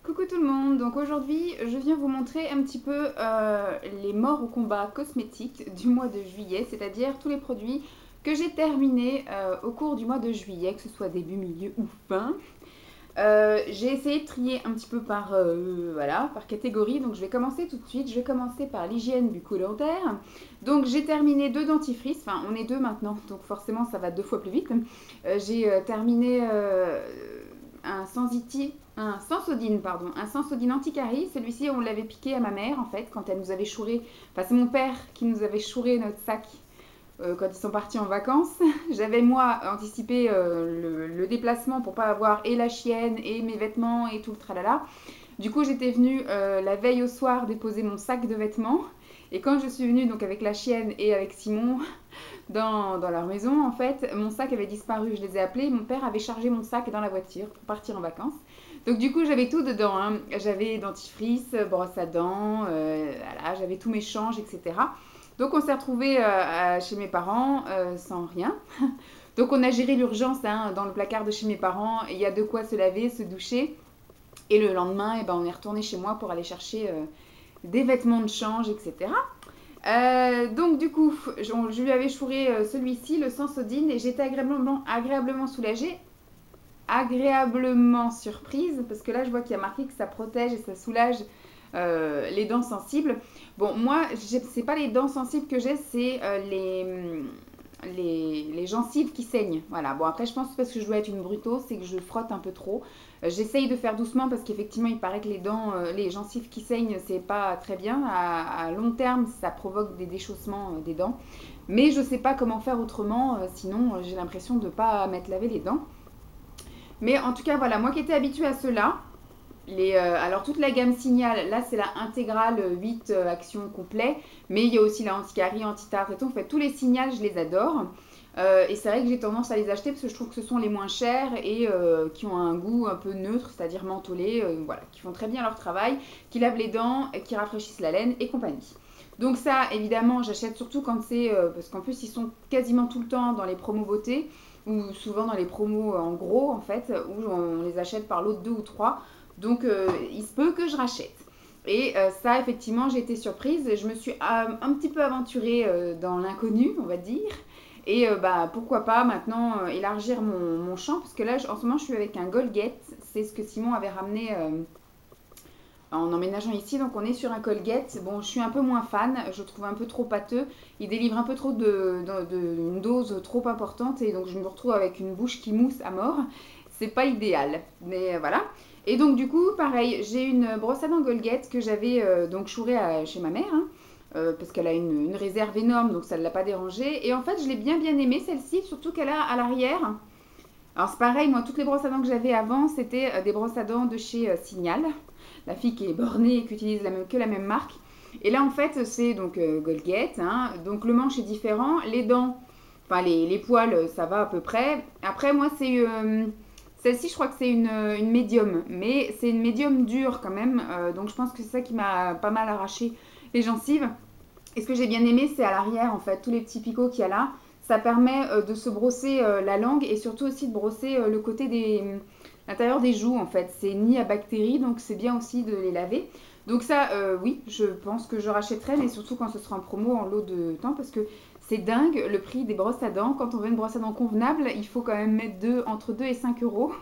Coucou tout le monde, donc aujourd'hui je viens vous montrer un petit peu les morts au combat cosmétiques du mois de juillet, c'est-à-dire tous les produits que j'ai terminés au cours du mois de juillet, que ce soit début, milieu ou fin. J'ai essayé de trier un petit peu voilà, par catégorie, donc je vais commencer tout de suite, je vais commencer par l'hygiène bucco-dentaire. Donc j'ai terminé deux dentifrices, enfin on est deux maintenant, donc forcément ça va deux fois plus vite. J'ai terminé un Sensodyne, pardon, un Sensodyne anti-carie. Celui-ci, on l'avait piqué à ma mère, en fait, quand elle nous avait chouré. Enfin, c'est mon père qui nous avait chouré notre sac quand ils sont partis en vacances. J'avais, moi, anticipé le déplacement pour pas avoir et la chienne et mes vêtements et tout le tralala. Du coup, j'étais venue la veille au soir déposer mon sac de vêtements. Et quand je suis venue donc avec la chienne et avec Simon dans leur maison, en fait, mon sac avait disparu. Je les ai appelés. Mon père avait chargé mon sac dans la voiture pour partir en vacances. Donc du coup, j'avais tout dedans, hein. J'avais dentifrice, brosse à dents, voilà, j'avais tous mes changes, etc. Donc on s'est retrouvés chez mes parents sans rien. Donc on a géré l'urgence, hein, dans le placard de chez mes parents. Il y a de quoi se laver, se doucher. Et le lendemain, eh ben, on est retourné chez moi pour aller chercher des vêtements de change, etc. Donc du coup, je lui avais chouré celui-ci, le Sensodyne, et j'étais agréablement soulagée, agréablement surprise, parce que là je vois qu'il y a marqué que ça protège et ça soulage les dents sensibles. Bon, moi, c'est pas les dents sensibles que j'ai, c'est les gencives qui saignent. Voilà, bon après je pense que parce que je dois être une brutto, c'est que je frotte un peu trop. J'essaye de faire doucement parce qu'effectivement il paraît que les dents, les gencives qui saignent, c'est pas très bien. À long terme, ça provoque des déchaussements des dents. Mais je sais pas comment faire autrement, sinon j'ai l'impression de pas m'être lavé les dents. Mais en tout cas, voilà, moi qui étais habituée à cela, alors toute la gamme Signal, là c'est la intégrale 8 actions complet, mais il y a aussi la anti-carie, anti-tartre et tout. En fait, tous les Signal, je les adore. Et c'est vrai que j'ai tendance à les acheter parce que je trouve que ce sont les moins chers et qui ont un goût un peu neutre, c'est-à-dire mentholé, voilà, qui font très bien leur travail, qui lavent les dents, qui rafraîchissent la laine et compagnie. Donc ça, évidemment, j'achète surtout quand c'est... parce qu'en plus, ils sont quasiment tout le temps dans les promos beauté, ou souvent dans les promos en gros, en fait, où on les achète par lot de 2 ou 3. Donc, il se peut que je rachète. Et ça, effectivement, j'ai été surprise. Je me suis un petit peu aventurée dans l'inconnu, on va dire. Et bah, pourquoi pas maintenant élargir mon champ, parce que là, en ce moment, je suis avec un Colgate. C'est ce que Simon avait ramené en emménageant ici. Donc, on est sur un Colgate. Bon, je suis un peu moins fan. Je trouve un peu trop pâteux. Il délivre un peu trop une dose trop importante. Et donc, je me retrouve avec une bouche qui mousse à mort. C'est pas idéal. Mais voilà. Et donc, du coup, pareil, j'ai une brosse à dents Colgate que j'avais donc chourée chez ma mère. Hein, parce qu'elle a une réserve énorme, donc ça ne l'a pas dérangée. Et en fait, je l'ai bien aimée celle-ci, surtout qu'elle a à l'arrière. Alors c'est pareil, moi toutes les brosses à dents que j'avais avant, c'était des brosses à dents de chez Signal, la fille qui est bornée et qui utilise que la même marque. Et là en fait c'est donc Colgate, hein, donc le manche est différent, les dents, enfin les poils ça va à peu près. Après moi c'est celle-ci je crois que c'est une médium, mais c'est une médium dure quand même, donc je pense que c'est ça qui m'a pas mal arraché les gencives. Et ce que j'ai bien aimé, c'est à l'arrière, en fait, tous les petits picots qu'il y a là. Ça permet de se brosser la langue et surtout aussi de brosser le côté l'intérieur des joues, en fait. C'est ni à bactéries, donc c'est bien aussi de les laver. Donc ça, oui, je pense que je rachèterai, mais surtout quand ce sera en promo en lot de temps, parce que c'est dingue le prix des brosses à dents. Quand on veut une brosse à dents convenable, il faut quand même mettre entre 2 et 5 euros,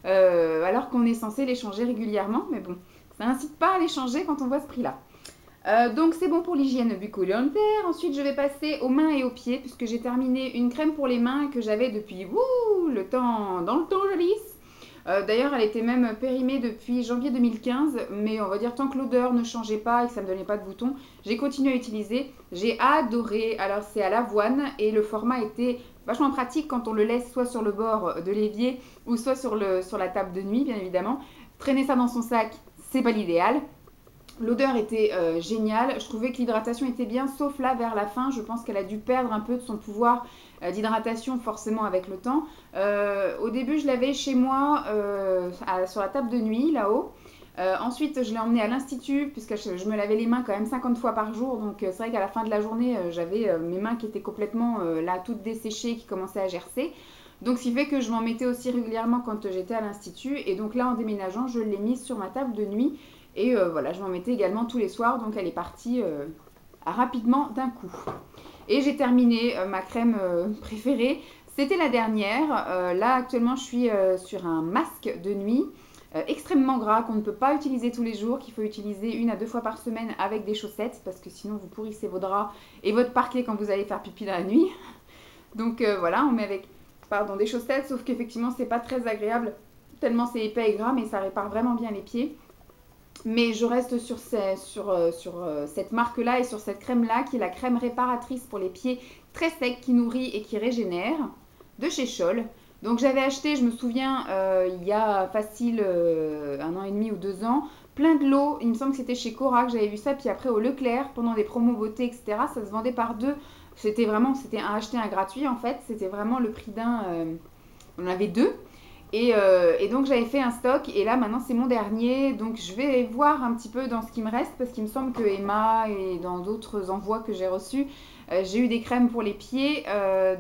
alors qu'on est censé les changer régulièrement. Mais bon, ça n'incite pas à les changer quand on voit ce prix-là. Donc c'est bon pour l'hygiène bucco-dentaire. Ensuite je vais passer aux mains et aux pieds puisque j'ai terminé une crème pour les mains que j'avais depuis dans le temps je lisse. D'ailleurs elle était même périmée depuis janvier 2015, mais on va dire tant que l'odeur ne changeait pas et que ça ne me donnait pas de boutons, j'ai continué à utiliser. J'ai adoré. Alors c'est à l'avoine et le format était vachement pratique quand on le laisse soit sur le bord de l'évier ou soit sur la table de nuit bien évidemment. Traîner ça dans son sac, c'est pas l'idéal. L'odeur était géniale, je trouvais que l'hydratation était bien, sauf là vers la fin, je pense qu'elle a dû perdre un peu de son pouvoir d'hydratation forcément avec le temps. Au début je l'avais chez moi sur la table de nuit là-haut. Ensuite je l'ai emmenée à l'institut puisque je me lavais les mains quand même 50 fois par jour. Donc c'est vrai qu'à la fin de la journée j'avais mes mains qui étaient complètement là toutes desséchées, qui commençaient à gercer. Donc ce qui fait que je m'en mettais aussi régulièrement quand j'étais à l'institut. Et donc là en déménageant, je l'ai mise sur ma table de nuit. Et voilà, je m'en mettais également tous les soirs. Donc elle est partie rapidement d'un coup. Et j'ai terminé ma crème préférée. C'était la dernière. Là actuellement je suis sur un masque de nuit. Extrêmement gras qu'on ne peut pas utiliser tous les jours, qu'il faut utiliser 1 à 2 fois par semaine avec des chaussettes parce que sinon vous pourrissez vos draps et votre parquet quand vous allez faire pipi dans la nuit. Donc voilà, on met avec des chaussettes, sauf qu'effectivement c'est pas très agréable tellement c'est épais et gras, mais ça répare vraiment bien les pieds. Mais je reste sur cette marque-là et sur cette crème-là qui est la crème réparatrice pour les pieds très secs qui nourrit et qui régénère de chez Scholl. Donc j'avais acheté, je me souviens, il y a facile 1 an et demi ou 2 ans, plein de lots. Il me semble que c'était chez Cora que j'avais vu ça. Puis après au Leclerc, pendant des promos beauté, etc., ça se vendait par deux. C'était un acheté un gratuit en fait. C'était vraiment le prix d'un. On en avait deux. Et donc j'avais fait un stock et là maintenant c'est mon dernier. Donc je vais voir un petit peu dans ce qui me reste parce qu'il me semble que Emma et dans d'autres envois que j'ai reçus, j'ai eu des crèmes pour les pieds.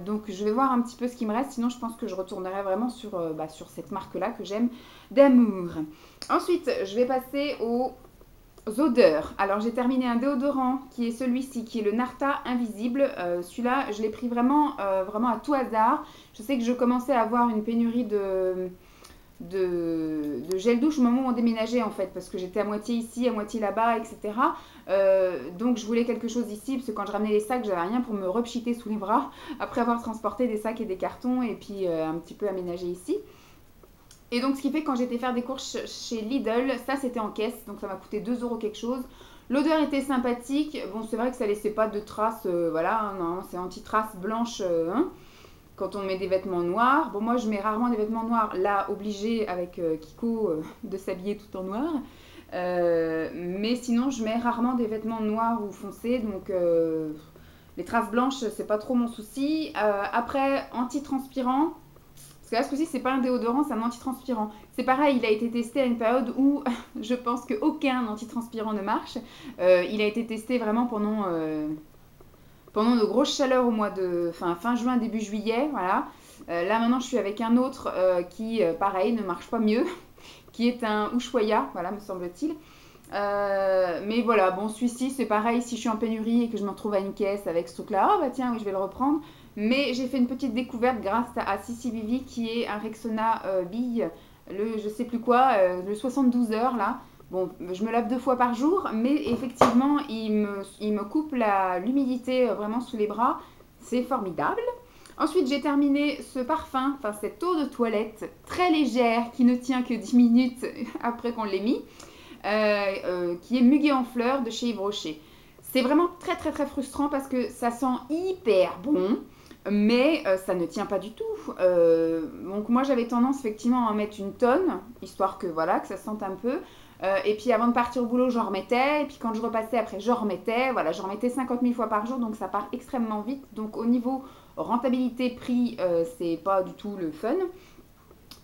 Donc je vais voir un petit peu ce qui me reste. Sinon je pense que je retournerai vraiment sur cette marque-là que j'aime d'amour. Ensuite je vais passer aux odeurs. Alors j'ai terminé un déodorant qui est celui-ci, qui est le Narta Invisible. Celui-là je l'ai pris vraiment à tout hasard. Je sais que je commençais à avoir une pénurie de gel douche au moment où on déménageait en fait, parce que j'étais à moitié ici, à moitié là-bas, etc. Donc je voulais quelque chose ici, parce que quand je ramenais les sacs, j'avais rien pour me repchiter sous les bras, après avoir transporté des sacs et des cartons, et puis un petit peu aménagé ici. Et donc ce qui fait que quand j'étais faire des courses chez Lidl, ça c'était en caisse, donc ça m'a coûté 2 € quelque chose. L'odeur était sympathique, bon c'est vrai que ça laissait pas de traces, voilà, non, c'est anti-traces blanches, quand on met des vêtements noirs. Bon moi je mets rarement des vêtements noirs, là obligé avec Kiko de s'habiller tout en noir. Mais sinon je mets rarement des vêtements noirs ou foncés, donc les traces blanches c'est pas trop mon souci. Après anti-transpirant. Parce que là, ce coup-ci, c'est pas un déodorant, c'est un antitranspirant. C'est pareil, il a été testé à une période où je pense qu'aucun antitranspirant ne marche. Il a été testé vraiment pendant de grosses chaleurs au mois de fin juin, début juillet. Voilà. Là, maintenant, je suis avec un autre qui, pareil, ne marche pas mieux, qui est un Ushuaïa, voilà, me semble-t-il. Mais voilà, bon, celui-ci, c'est pareil, si je suis en pénurie et que je me retrouve à une caisse avec ce truc-là, oh bah tiens, oui, je vais le reprendre. Mais j'ai fait une petite découverte grâce à Sissi Vivi qui est un Rexona bille, le je sais plus quoi, le 72 heures là. Bon, je me lave 2 fois par jour, mais effectivement, il me coupe l'humidité vraiment sous les bras. C'est formidable. Ensuite, j'ai terminé ce parfum, enfin cette eau de toilette très légère qui ne tient que 10 minutes après qu'on l'ait mis, qui est Muguet en fleurs de chez Yves Rocher. C'est vraiment très très très frustrant parce que ça sent hyper bon. Mais ça ne tient pas du tout. Donc moi j'avais tendance effectivement à en mettre une tonne, histoire que voilà, que ça sente un peu. Et puis avant de partir au boulot, j'en remettais. Et puis quand je repassais après, j'en remettais. Voilà, j'en remettais 50 000 fois par jour, donc ça part extrêmement vite. Donc au niveau rentabilité-prix, c'est pas du tout le fun.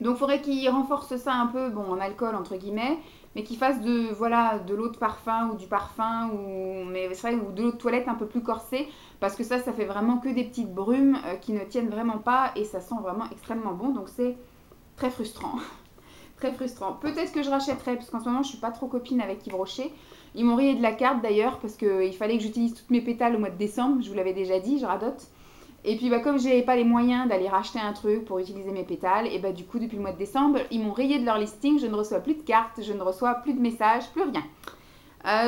Donc il faudrait qu'il renforce ça un peu, bon en alcool entre guillemets, mais qu'il fasse de l'eau de parfum ou du parfum, mais c'est vrai, ou de l'eau de toilette un peu plus corsée, parce que ça fait vraiment que des petites brumes qui ne tiennent vraiment pas et ça sent vraiment extrêmement bon, donc c'est très frustrant. Très frustrant. Peut-être que je rachèterai, parce qu'en ce moment je suis pas trop copine avec Yves Rocher. Ils m'ont rayé de la carte d'ailleurs, parce qu'il fallait que j'utilise toutes mes pétales au mois de décembre, je vous l'avais déjà dit, je radote. Et puis comme je n'avais pas les moyens d'aller racheter un truc pour utiliser mes pétales, et du coup depuis le mois de décembre, ils m'ont rayé de leur listing, je ne reçois plus de cartes, je ne reçois plus de messages, plus rien.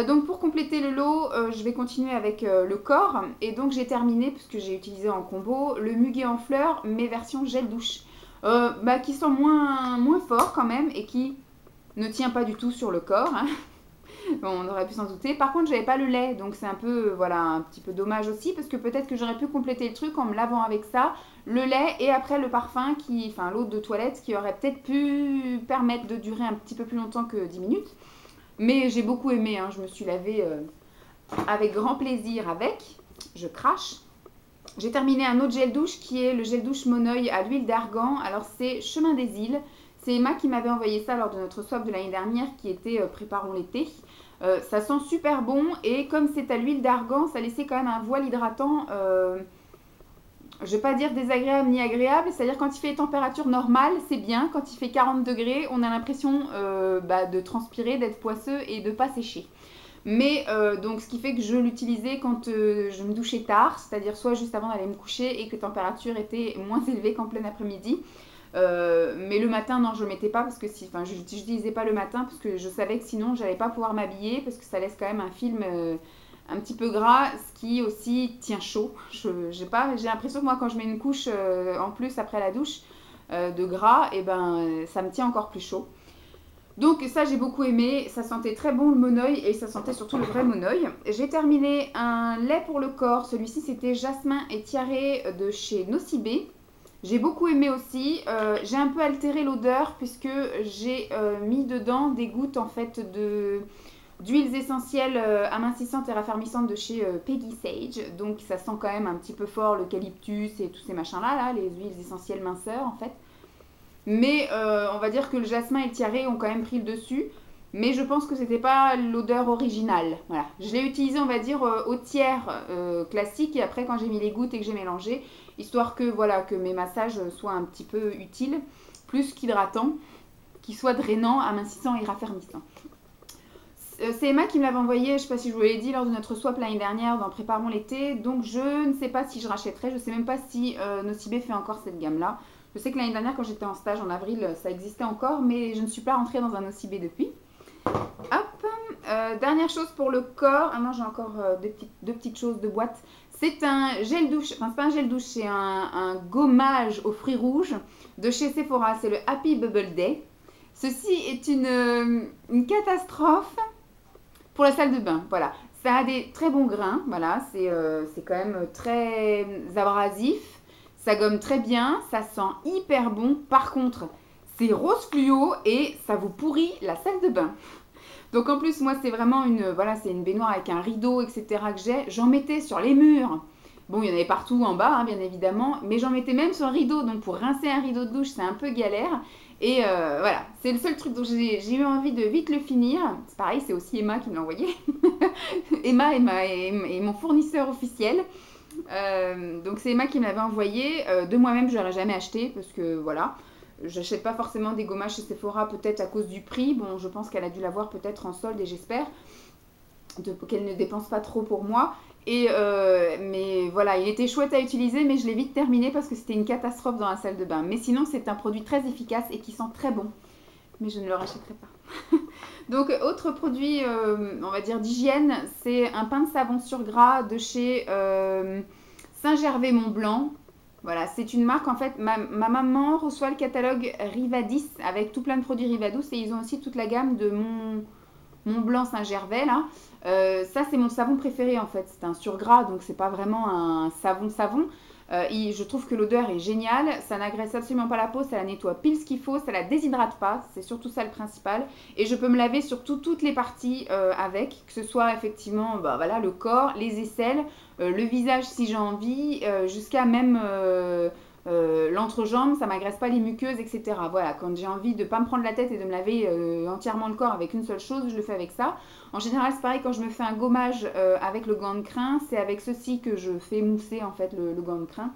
Donc pour compléter le lot, je vais continuer avec le corps. Et donc j'ai terminé, puisque j'ai utilisé en combo, le Muguet en fleurs, mais version gel douche. Qui sent moins fort quand même et qui ne tient pas du tout sur le corps. Hein. Bon, on aurait pu s'en douter. Par contre, j'avais pas le lait, donc c'est un petit peu dommage aussi, parce que peut-être que j'aurais pu compléter le truc en me lavant avec ça, le lait et après le parfum, l'eau de toilette, qui aurait peut-être pu permettre de durer un petit peu plus longtemps que 10 minutes. Mais j'ai beaucoup aimé, hein. Je me suis lavée avec grand plaisir avec. Je crache. J'ai terminé un autre gel douche qui est le gel douche Moneuil à l'huile d'argan. Alors c'est Chemin des Îles. C'est Emma qui m'avait envoyé ça lors de notre swap de l'année dernière qui était Préparons l'été. Ça sent super bon et comme c'est à l'huile d'argan, ça laissait quand même un voile hydratant je ne vais pas dire désagréable ni agréable, c'est-à-dire quand il fait température normale, c'est bien. Quand il fait 40 degrés, on a l'impression de transpirer, d'être poisseux et de ne pas sécher. Mais donc ce qui fait que je l'utilisais quand je me douchais tard, c'est-à-dire soit juste avant d'aller me coucher et que la température était moins élevée qu'en plein après-midi. Mais le matin, non, je ne le mettais pas parce que je n'utilisais pas le matin parce que je savais que sinon, j'allais pas pouvoir m'habiller parce que ça laisse quand même un film un petit peu gras, ce qui aussi tient chaud. J'ai l'impression que moi, quand je mets une couche en plus après la douche de gras, et ben, ça me tient encore plus chaud. Donc ça, j'ai beaucoup aimé. Ça sentait très bon le Monoi et ça sentait surtout le vrai Monoi. J'ai terminé un lait pour le corps. Celui-ci, c'était jasmin et tiare de chez Nocibé. J'ai beaucoup aimé aussi. J'ai un peu altéré l'odeur puisque j'ai mis dedans des gouttes en fait d'huiles essentielles amincissantes et raffermissantes de chez Peggy Sage. Donc ça sent quand même un petit peu fort l'eucalyptus et tous ces machins-là, les huiles essentielles minceurs en fait. Mais on va dire que le jasmin et le tiare ont quand même pris le dessus. Mais je pense que c'était pas l'odeur originale. Voilà. Je l'ai utilisé, on va dire, au tiers classique. Et après, quand j'ai mis les gouttes et que j'ai mélangé, histoire que, voilà, que mes massages soient un petit peu utiles, plus qu'hydratants, qu'ils soient drainants, amincissants et raffermissants. C'est Emma qui me l'avait envoyé, je ne sais pas si je vous l'ai dit, lors de notre swap l'année dernière dans Préparons l'été. Donc je ne sais pas si je rachèterai, je ne sais même pas si Nocibé fait encore cette gamme-là. Je sais que l'année dernière, quand j'étais en stage en avril, ça existait encore, mais je ne suis pas rentrée dans un Nocibé depuis. Hop, dernière chose pour le corps. Ah non, j'ai encore deux petites choses de boîte. C'est un gel douche, enfin c'est pas un gel douche, c'est un gommage aux fruits rouges de chez Sephora. C'est le Happy Bubble Day. Ceci est une catastrophe pour la salle de bain. Voilà, ça a des très bons grains. Voilà, c'est quand même très abrasif. Ça gomme très bien, ça sent hyper bon. Par contre, c'est rose fluo et ça vous pourrit la salle de bain. Donc en plus, moi, c'est vraiment c'est une baignoire avec un rideau, etc. que j'ai. J'en mettais sur les murs. Bon, il y en avait partout en bas, hein, bien évidemment. Mais j'en mettais même sur le rideau. Donc pour rincer un rideau de douche, c'est un peu galère. Et voilà, c'est le seul truc dont j'ai eu envie de vite le finir. C'est pareil, c'est aussi Emma qui me l'a envoyé. Emma est mon fournisseur officiel. Donc c'est Emma qui me l'avait envoyé. De moi-même, je n'aurais jamais acheté parce que voilà, j'achète pas forcément des gommages chez Sephora, peut-être à cause du prix. Bon, je pense qu'elle a dû l'avoir peut-être en solde et j'espère qu'elle ne dépense pas trop pour moi. Mais voilà, il était chouette à utiliser, mais je l'ai vite terminé parce que c'était une catastrophe dans la salle de bain. Mais sinon, c'est un produit très efficace et qui sent très bon. Mais je ne le rachèterai pas. Donc, autre produit, on va dire d'hygiène, c'est un pain de savon sur gras de chez Saint-Gervais-Mont-Blanc. Voilà, c'est une marque, en fait, ma maman reçoit le catalogue Rivadis avec tout plein de produits Rivadous et ils ont aussi toute la gamme de Mont-Blanc Saint-Gervais, là. Ça, c'est mon savon préféré, en fait. C'est un surgras, donc c'est pas vraiment un savon. Je trouve que l'odeur est géniale, ça n'agresse absolument pas la peau, ça la nettoie pile ce qu'il faut, ça la déshydrate pas, c'est surtout ça le principal. Et je peux me laver surtout toutes les parties avec, que ce soit effectivement voilà, le corps, les aisselles, le visage si j'ai envie, jusqu'à même l'entrejambe, ça m'agresse pas les muqueuses, etc. Voilà, quand j'ai envie de pas me prendre la tête et de me laver entièrement le corps avec une seule chose, je le fais avec ça. En général, c'est pareil quand je me fais un gommage avec le gant de crin, c'est avec ceci que je fais mousser en fait le gant de crin.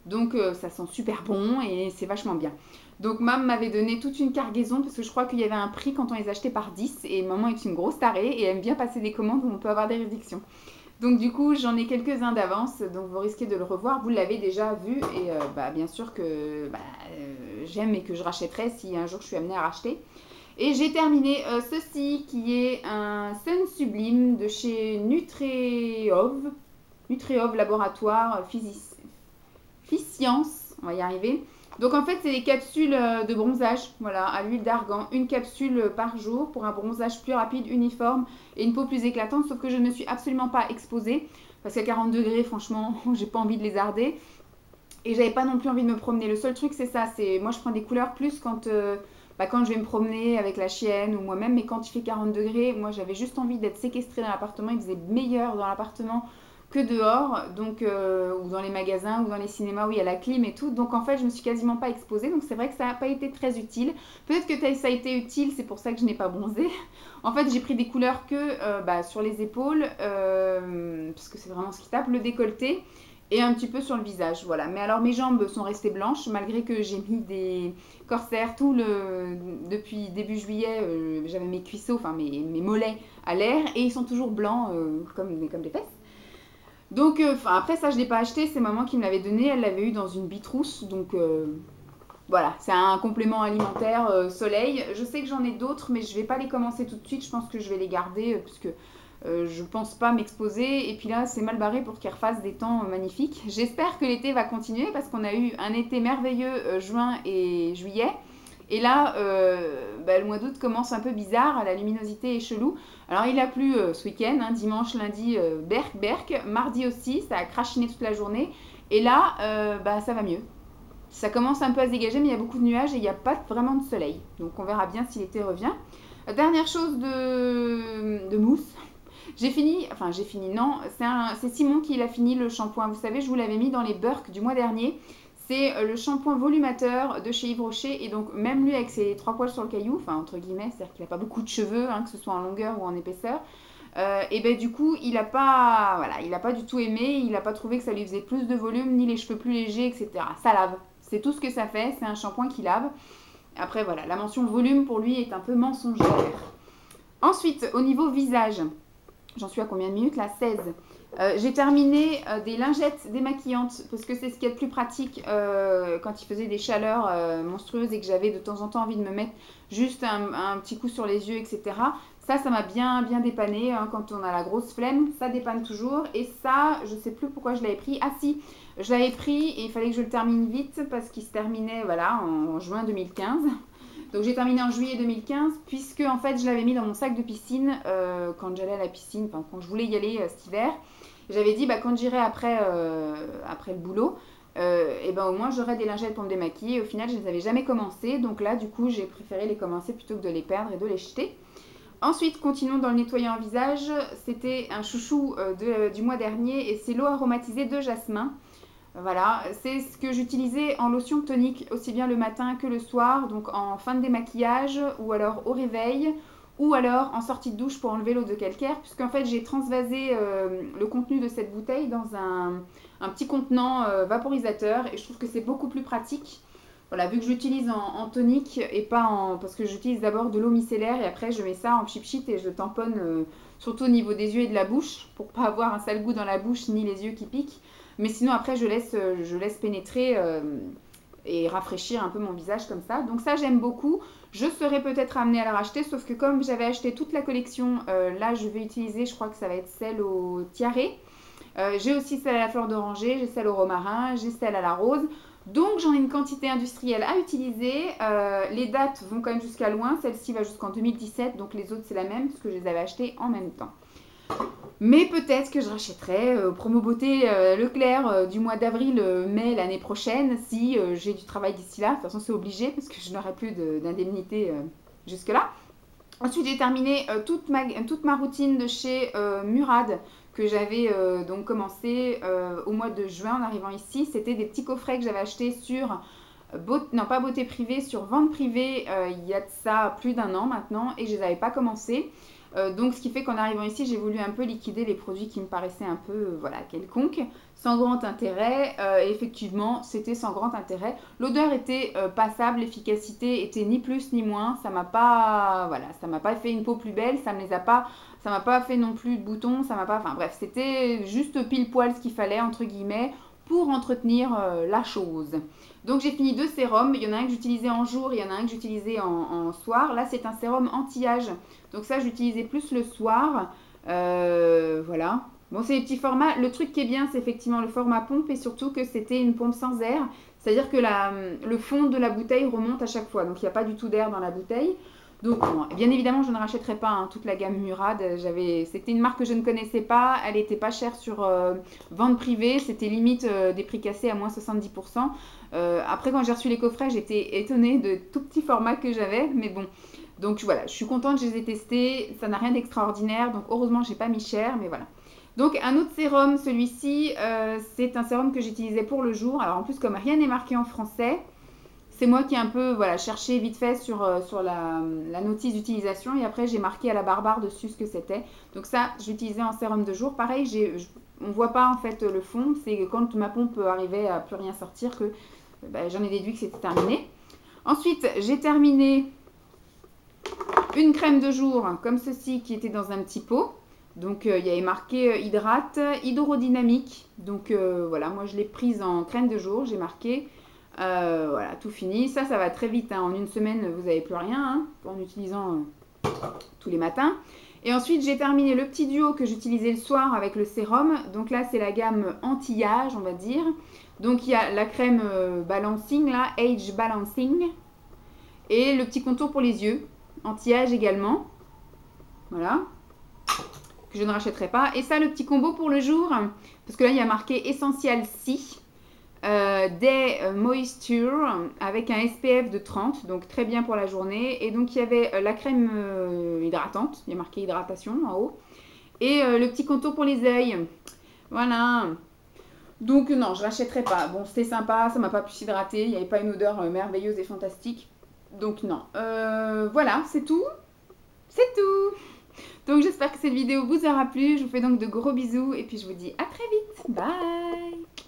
Donc ça sent super bon et c'est vachement bien. Donc Mam m'avait donné toute une cargaison parce que je crois qu'il y avait un prix quand on les achetait par 10 et maman est une grosse tarée et aime bien passer des commandes où on peut avoir des réductions. Donc du coup j'en ai quelques-uns d'avance, donc vous risquez de le revoir, vous l'avez déjà vu et bien sûr que j'aime et que je rachèterai si un jour je suis amenée à racheter. Et j'ai terminé ceci qui est un Sun Sublime de chez Nutrihov Laboratoire Physiance, on va y arriver. Donc en fait c'est des capsules de bronzage, voilà, à l'huile d'argan, une capsule par jour pour un bronzage plus rapide, uniforme et une peau plus éclatante, sauf que je ne me suis absolument pas exposée parce qu'à 40 degrés franchement j'ai pas envie de lézarder et j'avais pas non plus envie de me promener. Le seul truc c'est ça, c'est moi je prends des couleurs plus quand je vais me promener avec la chienne ou moi-même, mais quand il fait 40 degrés, moi j'avais juste envie d'être séquestrée dans l'appartement, il faisait meilleur dans l'appartement que dehors, donc ou dans les magasins ou dans les cinémas où il y a la clim et tout, donc en fait je me suis quasiment pas exposée, donc c'est vrai que ça n'a pas été très utile. Peut-être que ça a été utile, c'est pour ça que je n'ai pas bronzé. En fait j'ai pris des couleurs que sur les épaules, parce que c'est vraiment ce qui tape, le décolleté et un petit peu sur le visage, voilà. Mais alors mes jambes sont restées blanches malgré que j'ai mis des corsaires depuis début juillet, j'avais mes cuisseaux, enfin mes mollets à l'air et ils sont toujours blancs comme des fesses. Donc après ça je l'ai pas acheté, c'est maman qui me l'avait donné, elle l'avait eu dans une bitrousse, donc voilà, c'est un complément alimentaire soleil. Je sais que j'en ai d'autres, mais je vais pas les commencer tout de suite. Je pense que je vais les garder puisque je pense pas m'exposer. Et puis là, c'est mal barré pour qu'ils refassent des temps magnifiques. J'espère que l'été va continuer parce qu'on a eu un été merveilleux juin et juillet. Et là, le mois d'août commence un peu bizarre, la luminosité est chelou. Alors il a plu ce week-end, hein, dimanche, lundi, berk. Mardi aussi, ça a crachiné toute la journée. Et là, ça va mieux. Ça commence un peu à se dégager, mais il y a beaucoup de nuages et il n'y a pas vraiment de soleil. Donc on verra bien si l'été revient. Dernière chose de mousse. J'ai fini, non, c'est Simon qui l'a fini le shampoing. Vous savez, je vous l'avais mis dans les Burks du mois dernier. C'est le shampoing volumateur de chez Yves Rocher. Et donc même lui avec ses 3 poils sur le caillou, enfin entre guillemets, c'est-à-dire qu'il n'a pas beaucoup de cheveux, hein, que ce soit en longueur ou en épaisseur. Et ben du coup, il n'a pas du tout aimé, il n'a pas trouvé que ça lui faisait plus de volume, ni les cheveux plus légers, etc. Ça lave. C'est tout ce que ça fait, c'est un shampoing qui lave. Après voilà, la mention volume pour lui est un peu mensongère. Ensuite, au niveau visage, j'en suis à combien de minutes là? 16. J'ai terminé des lingettes démaquillantes parce que c'est ce qui est le plus pratique quand il faisait des chaleurs monstrueuses et que j'avais de temps en temps envie de me mettre juste un petit coup sur les yeux, etc. Ça m'a bien dépanné hein, quand on a la grosse flemme, ça dépanne toujours. Et ça, je sais plus pourquoi je l'avais pris. Ah si, je l'avais pris et il fallait que je le termine vite parce qu'il se terminait voilà, en juin 2015. Donc j'ai terminé en juillet 2015 puisque en fait je l'avais mis dans mon sac de piscine quand j'allais à la piscine, enfin quand je voulais y aller cet hiver. J'avais dit quand j'irai après le boulot, et ben au moins j'aurai des lingettes pour me démaquiller. Au final je les avais jamais commencées, donc là du coup j'ai préféré les commencer plutôt que de les perdre et de les jeter. Ensuite, continuons dans le nettoyant visage. C'était un chouchou du mois dernier et c'est l'eau aromatisée de jasmin. Voilà, c'est ce que j'utilisais en lotion tonique aussi bien le matin que le soir, donc en fin de démaquillage ou alors au réveil ou alors en sortie de douche pour enlever l'eau de calcaire puisqu'en fait j'ai transvasé le contenu de cette bouteille dans un petit contenant vaporisateur et je trouve que c'est beaucoup plus pratique. Voilà, vu que j'utilise en tonique et pas en... Parce que j'utilise d'abord de l'eau micellaire et après je mets ça en pchit et je tamponne surtout au niveau des yeux et de la bouche pour pas avoir un sale goût dans la bouche ni les yeux qui piquent. Mais sinon après je laisse pénétrer et rafraîchir un peu mon visage comme ça. Donc ça j'aime beaucoup. Je serais peut-être amenée à la racheter sauf que comme j'avais acheté toute la collection, là je vais utiliser, je crois que ça va être celle au tiare. J'ai aussi celle à la fleur d'oranger, j'ai celle au romarin, j'ai celle à la rose. Donc j'en ai une quantité industrielle à utiliser. Les dates vont quand même jusqu'à loin. Celle-ci va jusqu'en 2017, donc les autres c'est la même parce que je les avais achetées en même temps. Mais peut-être que je rachèterai promo beauté Leclerc du mois d'avril-mai l'année prochaine si j'ai du travail d'ici là. De toute façon c'est obligé parce que je n'aurai plus d'indemnité jusque-là. Ensuite j'ai terminé toute ma routine de chez Murad que j'avais donc commencé au mois de juin en arrivant ici. C'était des petits coffrets que j'avais achetés sur pas beauté privée, sur vente privée il y a de ça plus d'1 an maintenant et je les avais pas commencé. Donc ce qui fait qu'en arrivant ici j'ai voulu un peu liquider les produits qui me paraissaient un peu quelconques, sans grand intérêt. Effectivement c'était sans grand intérêt. L'odeur était passable, l'efficacité était ni plus ni moins. Ça m'a pas fait une peau plus belle, ça m'a pas fait non plus de boutons, enfin bref, c'était juste pile poil ce qu'il fallait entre guillemets pour entretenir la chose. Donc j'ai fini 2 sérums, il y en a un que j'utilisais en jour, il y en a un que j'utilisais en soir. Là c'est un sérum anti-âge, donc ça j'utilisais plus le soir. Voilà. Bon c'est les petits formats, le truc qui est bien c'est effectivement le format pompe et surtout que c'était une pompe sans air. C'est-à-dire que le fond de la bouteille remonte à chaque fois, donc il n'y a pas du tout d'air dans la bouteille. Donc bon, bien évidemment je ne rachèterai pas toute la gamme Murad, c'était une marque que je ne connaissais pas, elle n'était pas chère sur vente privée, c'était limite des prix cassés à moins 70%. Après quand j'ai reçu les coffrets j'étais étonnée de tout petit format que j'avais, mais bon. Donc voilà, je suis contente, je les ai testés, ça n'a rien d'extraordinaire, donc heureusement j'ai pas mis cher, mais voilà. Donc un autre sérum, celui-ci, c'est un sérum que j'utilisais pour le jour, alors en plus comme rien n'est marqué en français, c'est moi qui ai un peu voilà, cherché vite fait sur la notice d'utilisation et après j'ai marqué à la barre dessus ce que c'était. Donc ça, je l'utilisais en sérum de jour. Pareil, on ne voit pas en fait le fond. C'est quand ma pompe arrivait à plus rien sortir que j'en ai déduit que c'était terminé. Ensuite, j'ai terminé une crème de jour comme ceci qui était dans un petit pot. Donc il y avait marqué hydrate, hydrodynamique. Donc voilà, moi je l'ai prise en crème de jour, j'ai marqué. Voilà, tout fini. Ça va très vite. Hein. En une semaine, vous n'avez plus rien hein, en utilisant tous les matins. Et ensuite, j'ai terminé le petit duo que j'utilisais le soir avec le sérum. Donc là, c'est la gamme anti-âge, on va dire. Donc il y a la crème balancing, là, Age Balancing. Et le petit contour pour les yeux, anti-âge également. Voilà. Que je ne rachèterai pas. Et ça, le petit combo pour le jour. Parce que là, il y a marqué Essential C. Day Moisture avec un SPF de 30, donc très bien pour la journée. Et donc il y avait la crème hydratante, il y a marqué hydratation en haut. Et le petit contour pour les yeux. Voilà. Donc non, je l'achèterai pas. Bon, c'était sympa, ça m'a pas pu s'hydrater, il n'y avait pas une odeur merveilleuse et fantastique. Donc non. Voilà, c'est tout. C'est tout. Donc j'espère que cette vidéo vous aura plu. Je vous fais donc de gros bisous et puis je vous dis à très vite. Bye.